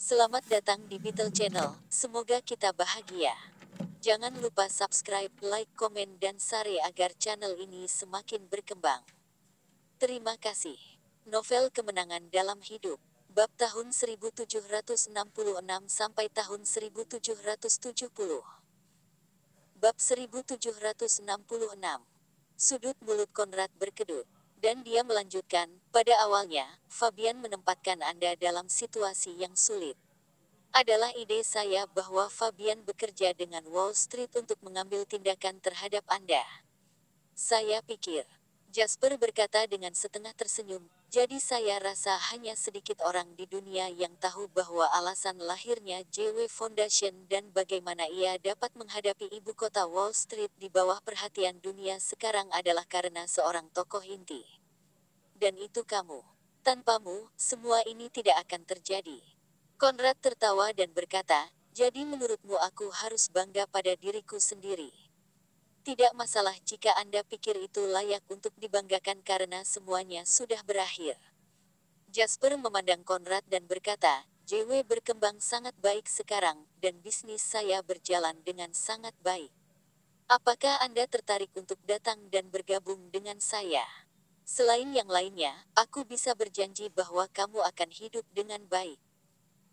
Selamat datang di Beetle Channel, semoga kita bahagia. Jangan lupa subscribe, like, komen, dan share agar channel ini semakin berkembang. Terima kasih. Novel Kemenangan dalam Hidup. Bab tahun 1766 sampai tahun 1770. Bab 1766. Sudut mulut Konrad berkedut. Dan dia melanjutkan, pada awalnya, Fabian menempatkan Anda dalam situasi yang sulit. Adalah ide saya bahwa Fabian bekerja dengan Wall Street untuk mengambil tindakan terhadap Anda. Saya pikir. Jasper berkata dengan setengah tersenyum, jadi saya rasa hanya sedikit orang di dunia yang tahu bahwa alasan lahirnya JW Foundation dan bagaimana ia dapat menghadapi ibu kota Wall Street di bawah perhatian dunia sekarang adalah karena seorang tokoh inti. Dan itu kamu. Tanpamu, semua ini tidak akan terjadi. Konrad tertawa dan berkata, jadi menurutmu aku harus bangga pada diriku sendiri. Tidak masalah jika Anda pikir itu layak untuk dibanggakan karena semuanya sudah berakhir. Jasper memandang Konrad dan berkata, JW berkembang sangat baik sekarang, dan bisnis saya berjalan dengan sangat baik. Apakah Anda tertarik untuk datang dan bergabung dengan saya? Selain yang lainnya, aku bisa berjanji bahwa kamu akan hidup dengan baik.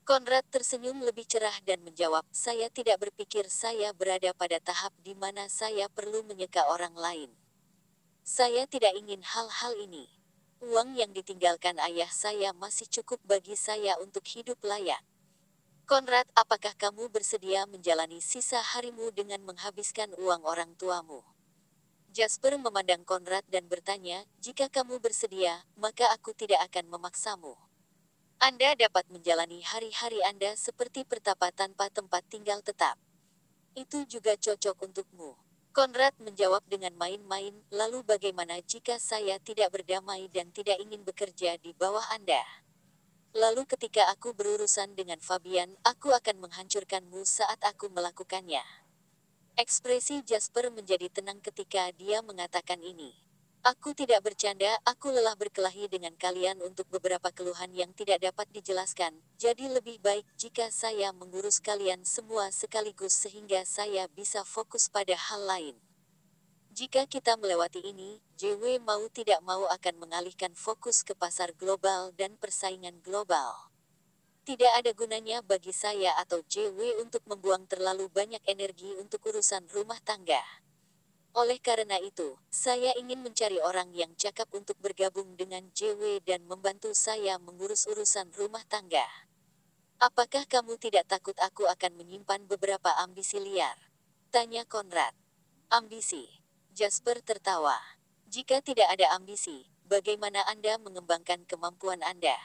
Konrad tersenyum lebih cerah dan menjawab, saya tidak berpikir saya berada pada tahap di mana saya perlu menyeka orang lain. Saya tidak ingin hal-hal ini. Uang yang ditinggalkan ayah saya masih cukup bagi saya untuk hidup layak. Konrad, apakah kamu bersedia menjalani sisa harimu dengan menghabiskan uang orang tuamu? Jasper memandang Konrad dan bertanya, jika kamu bersedia, maka aku tidak akan memaksamu. Anda dapat menjalani hari-hari Anda seperti pertapa tanpa tempat tinggal tetap. Itu juga cocok untukmu. Konrad menjawab dengan main-main, lalu bagaimana jika saya tidak berdamai dan tidak ingin bekerja di bawah Anda? Lalu ketika aku berurusan dengan Fabian, aku akan menghancurkanmu saat aku melakukannya. Ekspresi Jasper menjadi tenang ketika dia mengatakan ini. Aku tidak bercanda, aku lelah berkelahi dengan kalian untuk beberapa keluhan yang tidak dapat dijelaskan, jadi lebih baik jika saya mengurus kalian semua sekaligus sehingga saya bisa fokus pada hal lain. Jika kita melewati ini, JW mau tidak mau akan mengalihkan fokus ke pasar global dan persaingan global. Tidak ada gunanya bagi saya atau JW untuk membuang terlalu banyak energi untuk urusan rumah tangga. Oleh karena itu, saya ingin mencari orang yang cakap untuk bergabung dengan JW dan membantu saya mengurus urusan rumah tangga. Apakah kamu tidak takut aku akan menyimpan beberapa ambisi liar? Tanya Konrad. Ambisi. Jasper tertawa. Jika tidak ada ambisi, bagaimana Anda mengembangkan kemampuan Anda?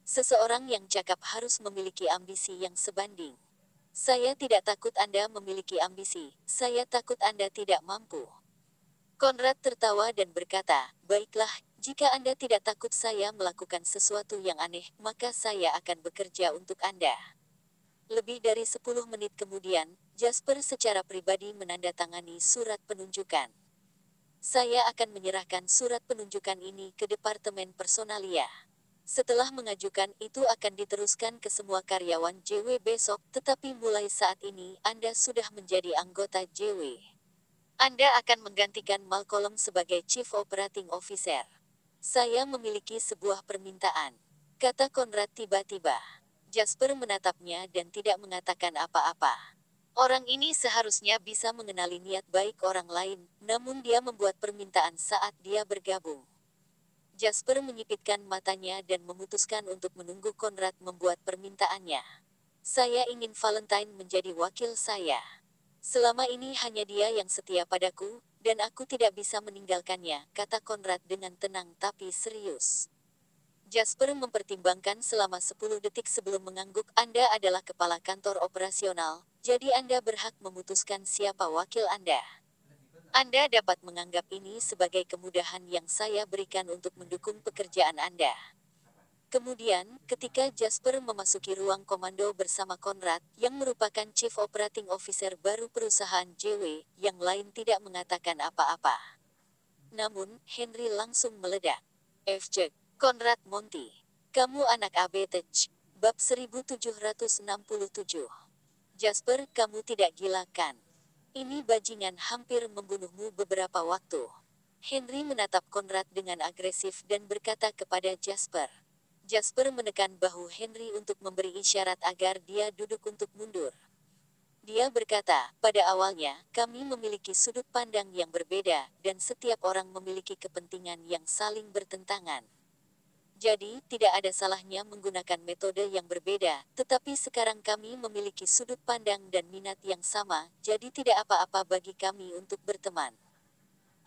Seseorang yang cakap harus memiliki ambisi yang sebanding. Saya tidak takut Anda memiliki ambisi, saya takut Anda tidak mampu. Konrad tertawa dan berkata, baiklah, jika Anda tidak takut saya melakukan sesuatu yang aneh, maka saya akan bekerja untuk Anda. Lebih dari 10 menit kemudian, Jasper secara pribadi menandatangani surat penunjukan. Saya akan menyerahkan surat penunjukan ini ke Departemen Personalia. Setelah mengajukan itu akan diteruskan ke semua karyawan JW besok, tetapi mulai saat ini Anda sudah menjadi anggota JW. Anda akan menggantikan Malcolm sebagai Chief Operating Officer. Saya memiliki sebuah permintaan, kata Konrad tiba-tiba. Jasper menatapnya dan tidak mengatakan apa-apa. Orang ini seharusnya bisa mengenali niat baik orang lain, namun dia membuat permintaan saat dia bergabung. Jasper menyipitkan matanya dan memutuskan untuk menunggu Konrad membuat permintaannya. Saya ingin Valentine menjadi wakil saya. Selama ini hanya dia yang setia padaku, dan aku tidak bisa meninggalkannya, kata Konrad dengan tenang tapi serius. Jasper mempertimbangkan selama 10 detik sebelum mengangguk, Anda adalah kepala kantor operasional, jadi Anda berhak memutuskan siapa wakil Anda. Anda dapat menganggap ini sebagai kemudahan yang saya berikan untuk mendukung pekerjaan Anda. Kemudian, ketika Jasper memasuki ruang komando bersama Konrad, yang merupakan Chief Operating Officer baru perusahaan JW, yang lain tidak mengatakan apa-apa. Namun, Henry langsung meledak. FJ, Konrad Monty. Kamu anak ABTJ. Bab 1767. Jasper, kamu tidak gila kan? Ini bajingan hampir membunuhmu beberapa waktu. Henry menatap Conrad dengan agresif dan berkata kepada Jasper. Jasper menekan bahu Henry untuk memberi isyarat agar dia duduk untuk mundur. Dia berkata, pada awalnya, kami memiliki sudut pandang yang berbeda, dan setiap orang memiliki kepentingan yang saling bertentangan. Jadi, tidak ada salahnya menggunakan metode yang berbeda, tetapi sekarang kami memiliki sudut pandang dan minat yang sama, jadi tidak apa-apa bagi kami untuk berteman.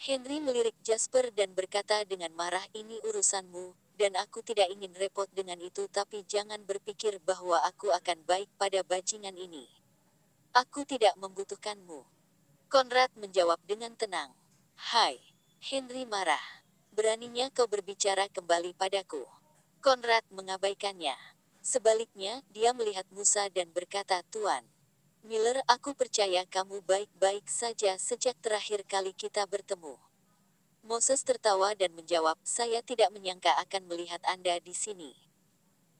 Henry melirik Jasper dan berkata dengan marah, ini urusanmu, dan aku tidak ingin repot dengan itu, tapi jangan berpikir bahwa aku akan baik pada bajingan ini. Aku tidak membutuhkanmu. Conrad menjawab dengan tenang. Hai, Henry marah. Beraninya kau berbicara kembali padaku. Conrad mengabaikannya. Sebaliknya, dia melihat Musa dan berkata, Tuan Miller, aku percaya kamu baik-baik saja sejak terakhir kali kita bertemu. Moses tertawa dan menjawab, saya tidak menyangka akan melihat Anda di sini.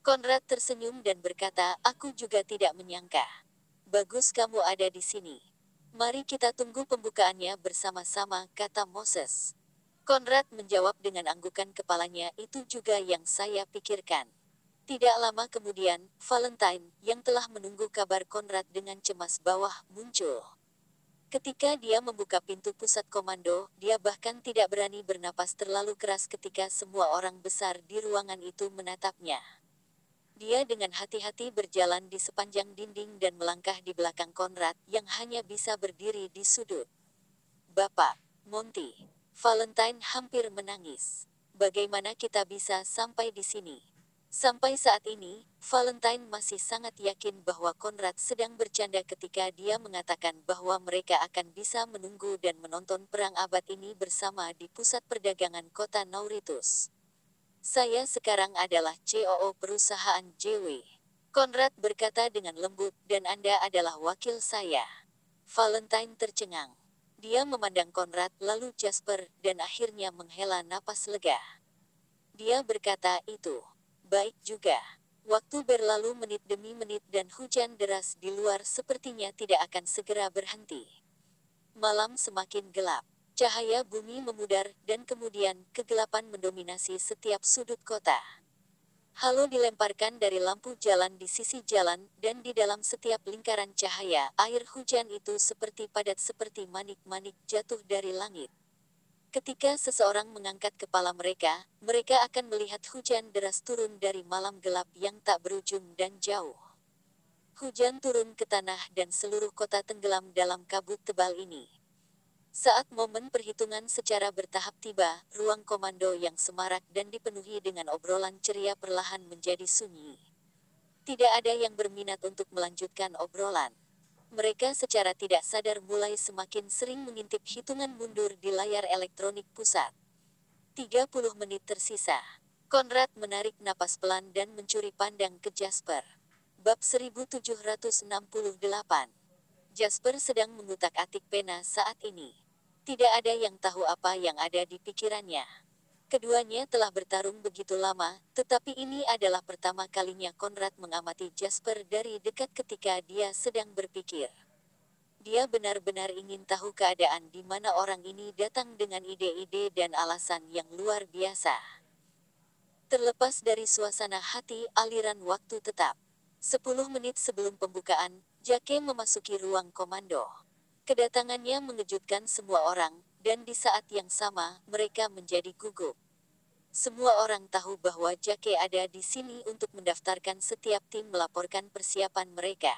Conrad tersenyum dan berkata, aku juga tidak menyangka. Bagus kamu ada di sini. Mari kita tunggu pembukaannya bersama-sama, kata Moses. Conrad menjawab dengan anggukan kepalanya, itu juga yang saya pikirkan. Tidak lama kemudian, Valentine, yang telah menunggu kabar Conrad dengan cemas bawah, muncul. Ketika dia membuka pintu pusat komando, dia bahkan tidak berani bernapas terlalu keras ketika semua orang besar di ruangan itu menatapnya. Dia dengan hati-hati berjalan di sepanjang dinding dan melangkah di belakang Conrad, yang hanya bisa berdiri di sudut. Bapak, Monty. Valentine hampir menangis. Bagaimana kita bisa sampai di sini? Sampai saat ini, Valentine masih sangat yakin bahwa Conrad sedang bercanda ketika dia mengatakan bahwa mereka akan bisa menunggu dan menonton perang abad ini bersama di pusat perdagangan kota Nauritus. Saya sekarang adalah COO perusahaan JW. Conrad berkata dengan lembut, dan Anda adalah wakil saya. Valentine tercengang. Dia memandang Conrad, lalu Jasper, dan akhirnya menghela napas lega. Dia berkata, itu baik juga. Waktu berlalu menit demi menit dan hujan deras di luar sepertinya tidak akan segera berhenti. Malam semakin gelap. Cahaya bumi memudar, dan kemudian kegelapan mendominasi setiap sudut kota. Halo dilemparkan dari lampu jalan di sisi jalan, dan di dalam setiap lingkaran cahaya, air hujan itu seperti padat seperti manik-manik jatuh dari langit. Ketika seseorang mengangkat kepala mereka, mereka akan melihat hujan deras turun dari malam gelap yang tak berujung dan jauh. Hujan turun ke tanah dan seluruh kota tenggelam dalam kabut tebal ini. Saat momen perhitungan secara bertahap tiba, ruang komando yang semarak dan dipenuhi dengan obrolan ceria perlahan menjadi sunyi. Tidak ada yang berminat untuk melanjutkan obrolan. Mereka secara tidak sadar mulai semakin sering mengintip hitungan mundur di layar elektronik pusat. 30 menit tersisa. Conrad menarik napas pelan dan mencuri pandang ke Jasper. Bab 1768. Jasper sedang mengutak-atik pena saat ini. Tidak ada yang tahu apa yang ada di pikirannya. Keduanya telah bertarung begitu lama, tetapi ini adalah pertama kalinya Conrad mengamati Jasper dari dekat ketika dia sedang berpikir. Dia benar-benar ingin tahu keadaan di mana orang ini datang dengan ide-ide dan alasan yang luar biasa. Terlepas dari suasana hati, aliran waktu tetap. 10 menit sebelum pembukaan, Jake memasuki ruang komando. Kedatangannya mengejutkan semua orang, dan di saat yang sama, mereka menjadi gugup. Semua orang tahu bahwa Jake ada di sini untuk mendaftarkan setiap tim melaporkan persiapan mereka.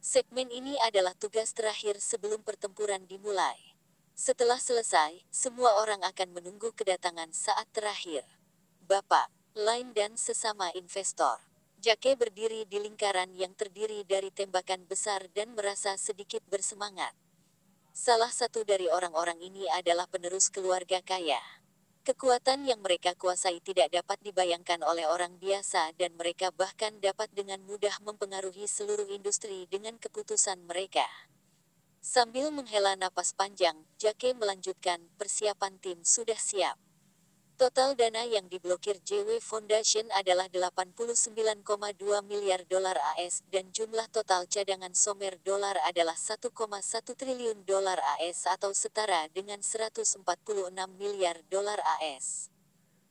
Segmen ini adalah tugas terakhir sebelum pertempuran dimulai. Setelah selesai, semua orang akan menunggu kedatangan saat terakhir. Bapak, lain dan sesama investor. Jake berdiri di lingkaran yang terdiri dari tembakan besar dan merasa sedikit bersemangat. Salah satu dari orang-orang ini adalah penerus keluarga kaya. Kekuatan yang mereka kuasai tidak dapat dibayangkan oleh orang biasa dan mereka bahkan dapat dengan mudah mempengaruhi seluruh industri dengan keputusan mereka. Sambil menghela napas panjang, Jake melanjutkan, persiapan tim sudah siap. Total dana yang diblokir JW Foundation adalah 89,2 miliar dolar AS dan jumlah total cadangan Somer dolar adalah 1,1 triliun dolar AS atau setara dengan 146 miliar dolar AS.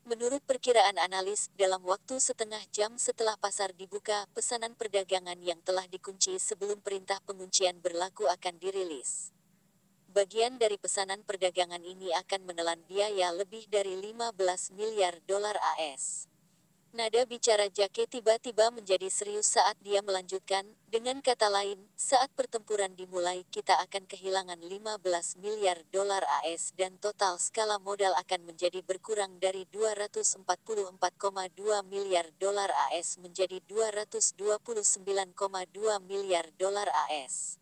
Menurut perkiraan analis, dalam waktu setengah jam setelah pasar dibuka, pesanan perdagangan yang telah dikunci sebelum perintah penguncian berlaku akan dirilis. Bagian dari pesanan perdagangan ini akan menelan biaya lebih dari 15 miliar dolar AS. Nada bicara Jake tiba-tiba menjadi serius saat dia melanjutkan, dengan kata lain, saat pertempuran dimulai kita akan kehilangan 15 miliar dolar AS dan total skala modal akan menjadi berkurang dari 244,2 miliar dolar AS menjadi 229,2 miliar dolar AS.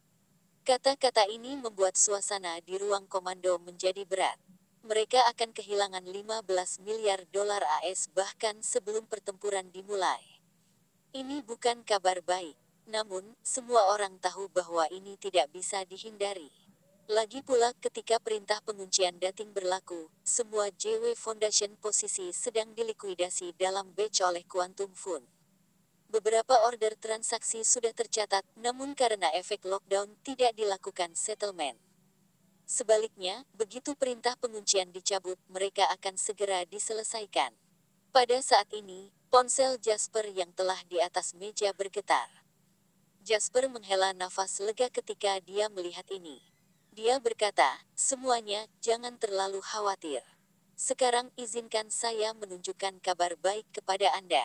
Kata-kata ini membuat suasana di ruang komando menjadi berat. Mereka akan kehilangan 15 miliar dolar AS bahkan sebelum pertempuran dimulai. Ini bukan kabar baik. Namun, semua orang tahu bahwa ini tidak bisa dihindari. Lagi pula ketika perintah penguncian dating berlaku, semua JW Foundation posisi sedang dilikuidasi dalam batch oleh Quantum Fund. Beberapa order transaksi sudah tercatat, namun karena efek lockdown tidak dilakukan settlement. Sebaliknya, begitu perintah penguncian dicabut, mereka akan segera diselesaikan. Pada saat ini, ponsel Jasper yang telah di atas meja bergetar. Jasper menghela nafas lega ketika dia melihat ini. Dia berkata, semuanya, jangan terlalu khawatir. Sekarang izinkan saya menunjukkan kabar baik kepada Anda.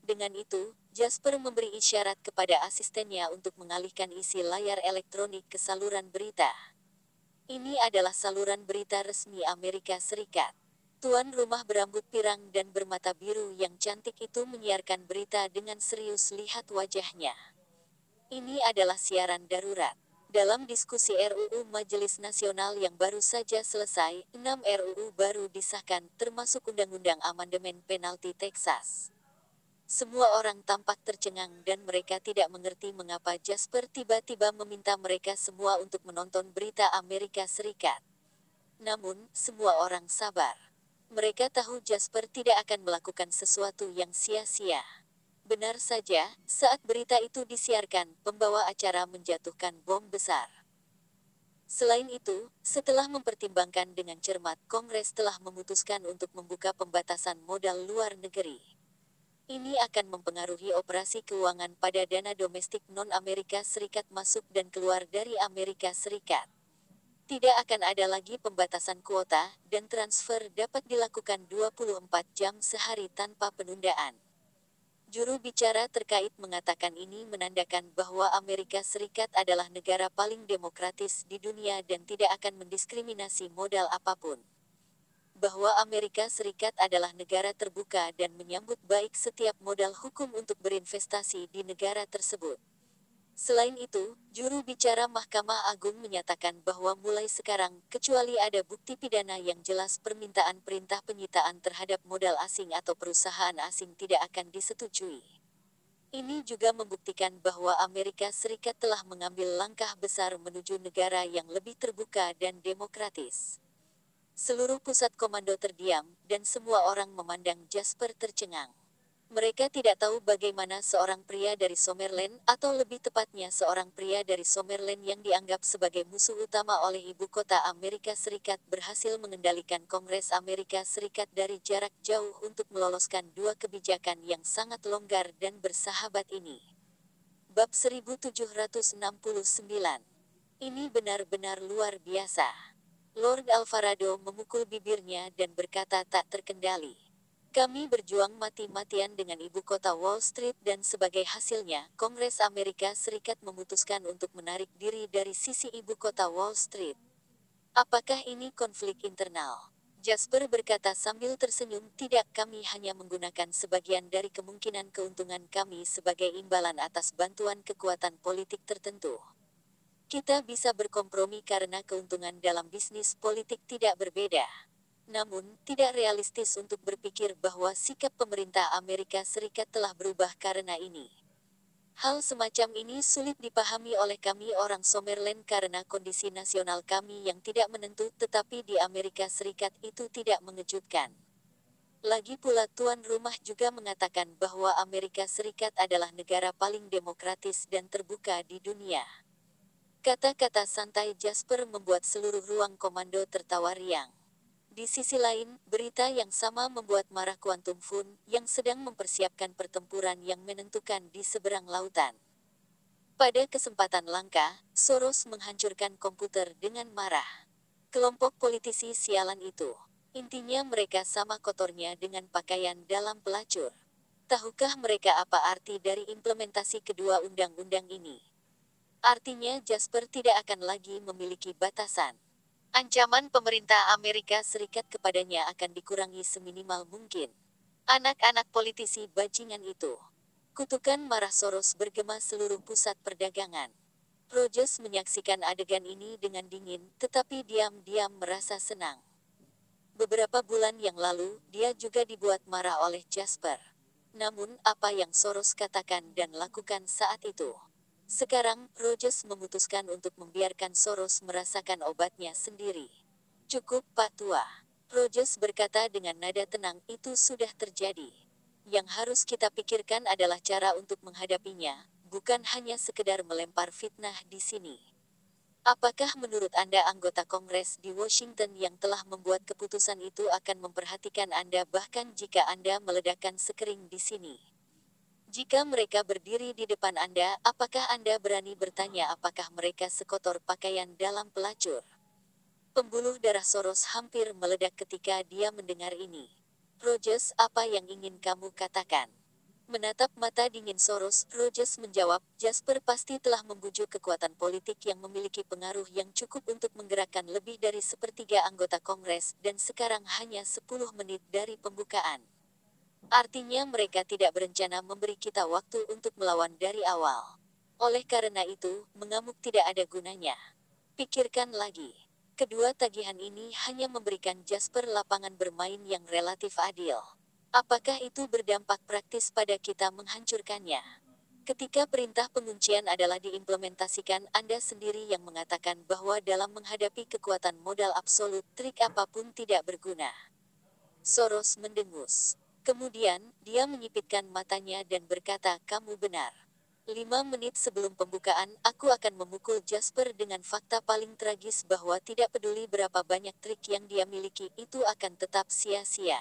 Dengan itu, Jasper memberi isyarat kepada asistennya untuk mengalihkan isi layar elektronik ke saluran berita. Ini adalah saluran berita resmi Amerika Serikat. Tuan rumah berambut pirang dan bermata biru yang cantik itu menyiarkan berita dengan serius. Lihat wajahnya. Ini adalah siaran darurat. Dalam diskusi RUU Majelis Nasional yang baru saja selesai, 6 RUU baru disahkan, termasuk Undang-Undang Amandemen Penalti Texas. Semua orang tampak tercengang dan mereka tidak mengerti mengapa Jasper tiba-tiba meminta mereka semua untuk menonton berita Amerika Serikat. Namun, semua orang sabar. Mereka tahu Jasper tidak akan melakukan sesuatu yang sia-sia. Benar saja, saat berita itu disiarkan, pembawa acara menjatuhkan bom besar. Selain itu, setelah mempertimbangkan dengan cermat, Kongres telah memutuskan untuk membuka pembatasan modal luar negeri. Ini akan mempengaruhi operasi keuangan pada dana domestik non-Amerika Serikat masuk dan keluar dari Amerika Serikat. Tidak akan ada lagi pembatasan kuota, dan transfer dapat dilakukan 24 jam sehari tanpa penundaan. Juru bicara terkait mengatakan ini menandakan bahwa Amerika Serikat adalah negara paling demokratis di dunia dan tidak akan mendiskriminasi modal apapun. Bahwa Amerika Serikat adalah negara terbuka dan menyambut baik setiap modal hukum untuk berinvestasi di negara tersebut. Selain itu, juru bicara Mahkamah Agung menyatakan bahwa mulai sekarang, kecuali ada bukti pidana yang jelas, permintaan perintah penyitaan terhadap modal asing atau perusahaan asing tidak akan disetujui. Ini juga membuktikan bahwa Amerika Serikat telah mengambil langkah besar menuju negara yang lebih terbuka dan demokratis. Seluruh pusat komando terdiam, dan semua orang memandang Jasper tercengang. Mereka tidak tahu bagaimana seorang pria dari Summerland, atau lebih tepatnya seorang pria dari Summerland yang dianggap sebagai musuh utama oleh ibu kota Amerika Serikat, berhasil mengendalikan Kongres Amerika Serikat dari jarak jauh untuk meloloskan dua kebijakan yang sangat longgar dan bersahabat ini. Bab 1769. Ini benar-benar luar biasa. Lord Alvarado memukul bibirnya dan berkata tak terkendali. Kami berjuang mati-matian dengan ibu kota Wall Street dan sebagai hasilnya, Kongres Amerika Serikat memutuskan untuk menarik diri dari sisi ibu kota Wall Street. Apakah ini konflik internal? Jasper berkata sambil tersenyum, tidak, kami hanya menggunakan sebagian dari kemungkinan keuntungan kami sebagai imbalan atas bantuan kekuatan politik tertentu. Kita bisa berkompromi karena keuntungan dalam bisnis politik tidak berbeda. Namun, tidak realistis untuk berpikir bahwa sikap pemerintah Amerika Serikat telah berubah karena ini. Hal semacam ini sulit dipahami oleh kami orang Summerland karena kondisi nasional kami yang tidak menentu, tetapi di Amerika Serikat itu tidak mengejutkan. Lagi pula tuan rumah juga mengatakan bahwa Amerika Serikat adalah negara paling demokratis dan terbuka di dunia. Kata-kata santai Jasper membuat seluruh ruang komando tertawa riang. Di sisi lain, berita yang sama membuat marah Quantum Fun, yang sedang mempersiapkan pertempuran yang menentukan di seberang lautan. Pada kesempatan langka, Soros menghancurkan komputer dengan marah. Kelompok politisi sialan itu. Intinya mereka sama kotornya dengan pakaian dalam pelacur. Tahukah mereka apa arti dari implementasi kedua undang-undang ini? Artinya Jasper tidak akan lagi memiliki batasan. Ancaman pemerintah Amerika Serikat kepadanya akan dikurangi seminimal mungkin. Anak-anak politisi bajingan itu. Kutukan marah Soros bergema seluruh pusat perdagangan. Rogers menyaksikan adegan ini dengan dingin, tetapi diam-diam merasa senang. Beberapa bulan yang lalu, dia juga dibuat marah oleh Jasper. Namun, apa yang Soros katakan dan lakukan saat itu? Sekarang, Rogers memutuskan untuk membiarkan Soros merasakan obatnya sendiri. Cukup, Pak Tua. Rogers berkata dengan nada tenang, itu sudah terjadi. Yang harus kita pikirkan adalah cara untuk menghadapinya, bukan hanya sekedar melempar fitnah di sini. Apakah menurut Anda anggota Kongres di Washington yang telah membuat keputusan itu akan memperhatikan Anda bahkan jika Anda meledakkan sekering di sini? Jika mereka berdiri di depan Anda, apakah Anda berani bertanya apakah mereka sekotor pakaian dalam pelacur? Pembuluh darah Soros hampir meledak ketika dia mendengar ini. Rogers, apa yang ingin kamu katakan? Menatap mata dingin Soros, Rogers menjawab, Jasper pasti telah membujuk kekuatan politik yang memiliki pengaruh yang cukup untuk menggerakkan lebih dari sepertiga anggota Kongres, dan sekarang hanya 10 menit dari pembukaan. Artinya mereka tidak berencana memberi kita waktu untuk melawan dari awal. Oleh karena itu, mengamuk tidak ada gunanya. Pikirkan lagi. Kedua tagihan ini hanya memberikan Jasper lapangan bermain yang relatif adil. Apakah itu berdampak praktis pada kita menghancurkannya? Ketika perintah penguncian adalah diimplementasikan, Anda sendiri yang mengatakan bahwa dalam menghadapi kekuatan modal absolut, trik apapun tidak berguna. Soros mendengus. Kemudian, dia menyipitkan matanya dan berkata, kamu benar. 5 menit sebelum pembukaan, aku akan memukul Jasper dengan fakta paling tragis bahwa tidak peduli berapa banyak trik yang dia miliki, itu akan tetap sia-sia.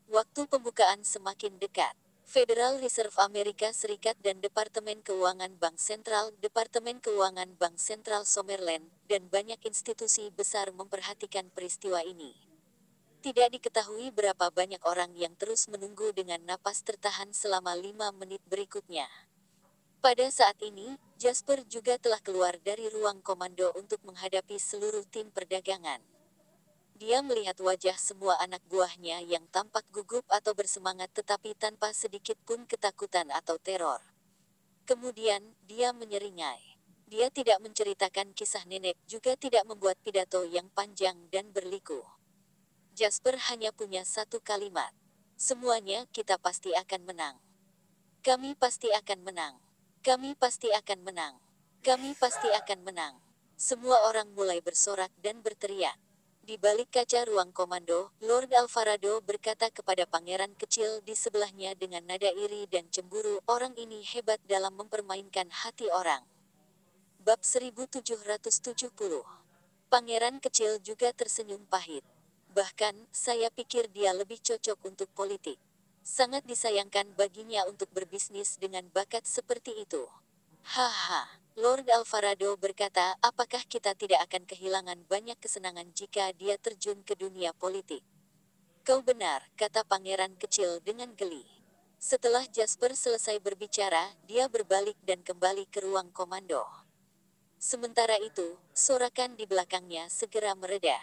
Waktu pembukaan semakin dekat. Federal Reserve Amerika Serikat dan Departemen Keuangan Bank Sentral, Departemen Keuangan Bank Sentral Summerland, dan banyak institusi besar memperhatikan peristiwa ini. Tidak diketahui berapa banyak orang yang terus menunggu dengan napas tertahan selama 5 menit berikutnya. Pada saat ini, Jasper juga telah keluar dari ruang komando untuk menghadapi seluruh tim perdagangan. Dia melihat wajah semua anak buahnya yang tampak gugup atau bersemangat tetapi tanpa sedikit pun ketakutan atau teror. Kemudian, dia menyeringai. Dia tidak menceritakan kisah nenek, juga tidak membuat pidato yang panjang dan berliku. Jasper hanya punya satu kalimat. Semuanya, kita pasti akan menang. Kami pasti akan menang. Kami pasti akan menang. Kami pasti akan menang. Semua orang mulai bersorak dan berteriak. Di balik kaca ruang komando, Lord Alvarado berkata kepada pangeran kecil di sebelahnya dengan nada iri dan cemburu, orang ini hebat dalam mempermainkan hati orang. Bab 1770. Pangeran kecil juga tersenyum pahit. Bahkan, saya pikir dia lebih cocok untuk politik. Sangat disayangkan baginya untuk berbisnis dengan bakat seperti itu. Haha, Lord Alvarado berkata, apakah kita tidak akan kehilangan banyak kesenangan jika dia terjun ke dunia politik? Kau benar, kata pangeran kecil dengan geli. Setelah Jasper selesai berbicara, dia berbalik dan kembali ke ruang komando. Sementara itu, sorakan di belakangnya segera mereda.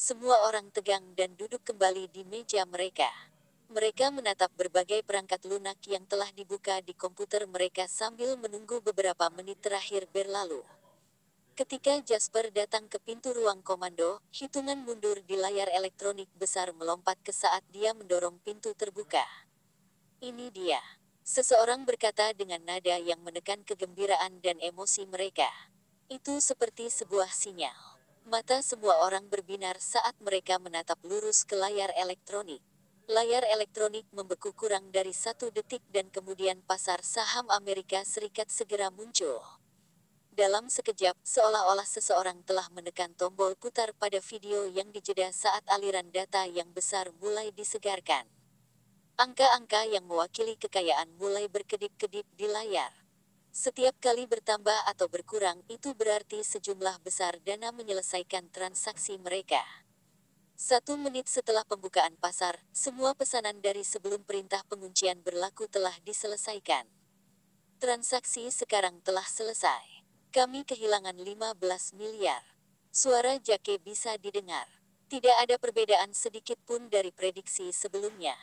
Semua orang tegang dan duduk kembali di meja mereka. Mereka menatap berbagai perangkat lunak yang telah dibuka di komputer mereka sambil menunggu beberapa menit terakhir berlalu. Ketika Jasper datang ke pintu ruang komando, hitungan mundur di layar elektronik besar melompat ke saat dia mendorong pintu terbuka. Ini dia. Seseorang berkata dengan nada yang menekan kegembiraan dan emosi mereka. Itu seperti sebuah sinyal. Mata semua orang berbinar saat mereka menatap lurus ke layar elektronik. layar elektronik membeku kurang dari 1 detik dan kemudian pasar saham Amerika Serikat segera muncul. Dalam sekejap, seolah-olah seseorang telah menekan tombol putar pada video yang dijeda saat aliran data yang besar mulai disegarkan. Angka-angka yang mewakili kekayaan mulai berkedip-kedip di layar. Setiap kali bertambah atau berkurang itu berarti sejumlah besar dana menyelesaikan transaksi mereka. 1 menit setelah pembukaan pasar, semua pesanan dari sebelum perintah penguncian berlaku telah diselesaikan. Transaksi sekarang telah selesai. Kami kehilangan 15 miliar. Suara Jake bisa didengar. Tidak ada perbedaan sedikit pun dari prediksi sebelumnya.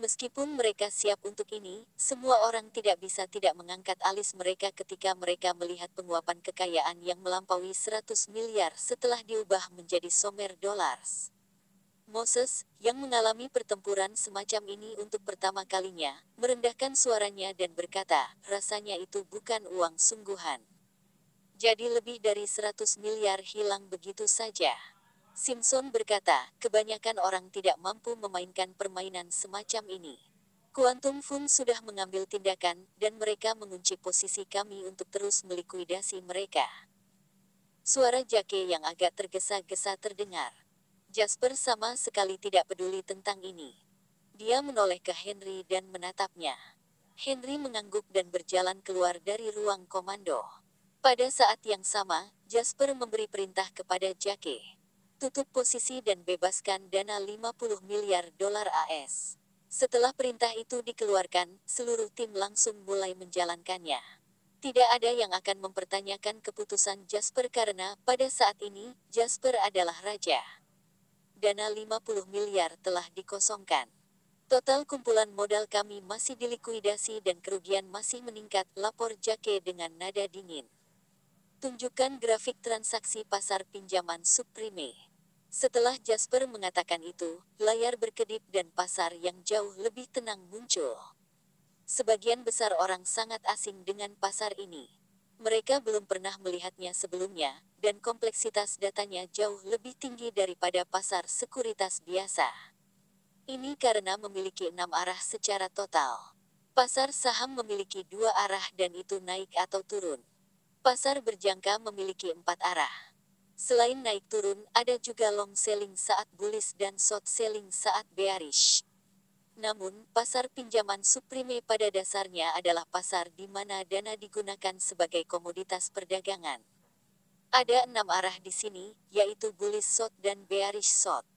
Meskipun mereka siap untuk ini, semua orang tidak bisa tidak mengangkat alis mereka ketika mereka melihat penguapan kekayaan yang melampaui 100 miliar setelah diubah menjadi somer dollars. Moses, yang mengalami pertempuran semacam ini untuk pertama kalinya, merendahkan suaranya dan berkata, rasanya itu bukan uang sungguhan. Jadi lebih dari 100 miliar hilang begitu saja. Simpson berkata, kebanyakan orang tidak mampu memainkan permainan semacam ini. Quantum Fund sudah mengambil tindakan, dan mereka mengunci posisi kami untuk terus melikuidasi mereka. Suara Jake yang agak tergesa-gesa terdengar. Jasper sama sekali tidak peduli tentang ini. Dia menoleh ke Henry dan menatapnya. Henry mengangguk dan berjalan keluar dari ruang komando. Pada saat yang sama, Jasper memberi perintah kepada Jake. Tutup posisi dan bebaskan dana 50 miliar dolar AS. Setelah perintah itu dikeluarkan, seluruh tim langsung mulai menjalankannya. Tidak ada yang akan mempertanyakan keputusan Jasper karena, pada saat ini, Jasper adalah raja. Dana 50 miliar telah dikosongkan. Total kumpulan modal kami masih dilikuidasi dan kerugian masih meningkat, lapor Jake dengan nada dingin. Tunjukkan grafik transaksi pasar pinjaman subprime. Setelah Jasper mengatakan itu, layar berkedip dan pasar yang jauh lebih tenang muncul. Sebagian besar orang sangat asing dengan pasar ini. Mereka belum pernah melihatnya sebelumnya, dan kompleksitas datanya jauh lebih tinggi daripada pasar sekuritas biasa. Ini karena memiliki 6 arah secara total. Pasar saham memiliki 2 arah dan itu naik atau turun. Pasar berjangka memiliki 4 arah. Selain naik turun, ada juga long selling saat bullish dan short selling saat bearish. Namun, pasar pinjaman subprime pada dasarnya adalah pasar di mana dana digunakan sebagai komoditas perdagangan. Ada 6 arah di sini, yaitu bullish short dan bearish short.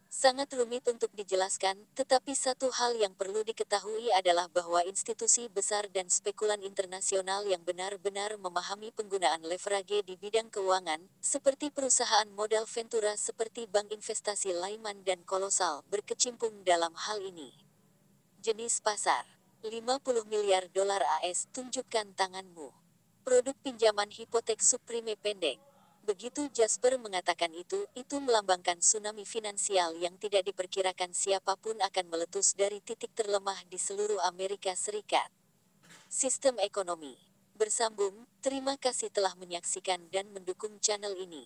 Sangat rumit untuk dijelaskan, tetapi satu hal yang perlu diketahui adalah bahwa institusi besar dan spekulan internasional yang benar-benar memahami penggunaan leverage di bidang keuangan, seperti perusahaan modal Ventura seperti bank investasi Lehman dan Colossal, berkecimpung dalam hal ini. Jenis pasar 50 miliar dolar AS, tunjukkan tanganmu. Produk pinjaman hipotek subprime pendek. Begitu Jasper mengatakan itu melambangkan tsunami finansial yang tidak diperkirakan siapapun akan meletus dari titik terlemah di seluruh Amerika Serikat. Sistem ekonomi. Bersambung, terima kasih telah menyaksikan dan mendukung channel ini.